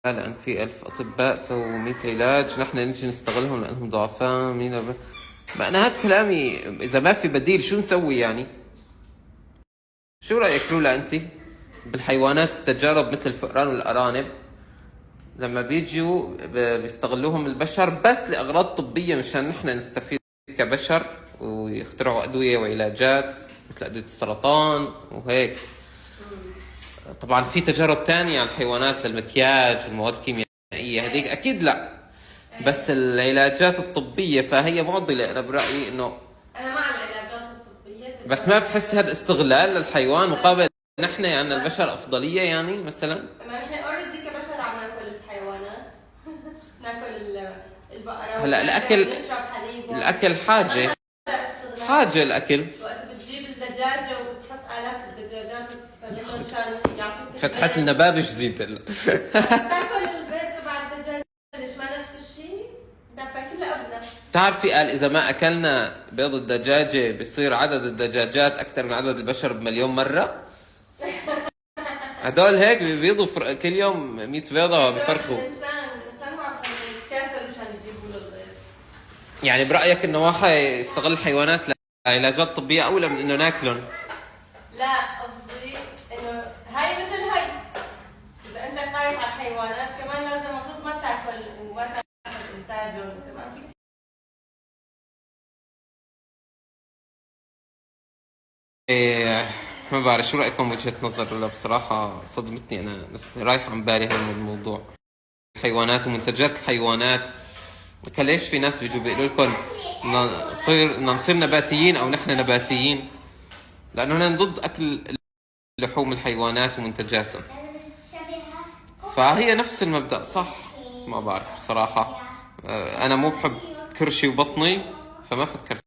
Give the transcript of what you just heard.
لأن في 1000 أطباء سووا 100 علاج، نحن نجي نستغلهم لأنهم ضعفاء. ما أنا هاد كلامي، إذا ما في بديل شو نسوي يعني؟ شو رأيك رولا أنت بالحيوانات التجارب مثل الفئران والأرانب لما بيجوا بيستغلوهم البشر بس لأغراض طبية مشان نحن نستفيد كبشر، ويخترعوا أدوية وعلاجات مثل أدوية السرطان وهيك. طبعا في تجارب تانية على الحيوانات للمكياج والمواد الكيميائية هذيك أكيد لا، بس العلاجات الطبية فهي معضلة. أنا برأيي إنه أنا مع العلاجات الطبية، بس ما بتحس هذا استغلال للحيوان مقابل نحن يعني البشر أفضلية يعني مثلا؟ ما نحن اوريدي كبشر عم ناكل الحيوانات ناكل البقرة هلا الأكل، نشرب حليب الأكل حاجة، حاجة الأكل. وقت بتجيب الدجاجة وبتحط آلاف الدجاجات وبتستخدمها مشان يعطوك فتحت لنا باب جديد هلا. تاكل البيض تبع الدجاجة، ليش ما نفس الشيء؟ بدك تاكلها أبدا. بتعرفي قال إذا ما أكلنا بيض الدجاجة بصير عدد الدجاجات أكثر من عدد البشر بمليون مرة. هدول هيك بيبيضوا كل يوم 100 بيضة بفرخوا. الإنسان ما عم يتكاسل مشان يجيبوا له البيض. يعني برأيك إنه واحد يستغل الحيوانات لعلاجات طبية أولى من إنه ناكلهم؟ لا، قصدي إنه هاي مثل هاي، إذا أنت خايف على الحيوانات كمان لازم المفروض ما تاكل وما تاكل إنتاجهم كمان. في إيه، ما بعرف شو رأيكم وجهة نظر. ولا بصراحة صدمتني أنا بس رايح عن بالي هذا الموضوع، الحيوانات ومنتجات الحيوانات. ليش في ناس بيجوا بيقولوا لكم نصير نباتيين أو نحن نباتيين؟ لأنه أنا ضد أكل لحوم الحيوانات ومنتجاتهم. فهي نفس المبدأ صح؟ ما بعرف بصراحة. أنا مو بحب كرشي وبطني فما فكرت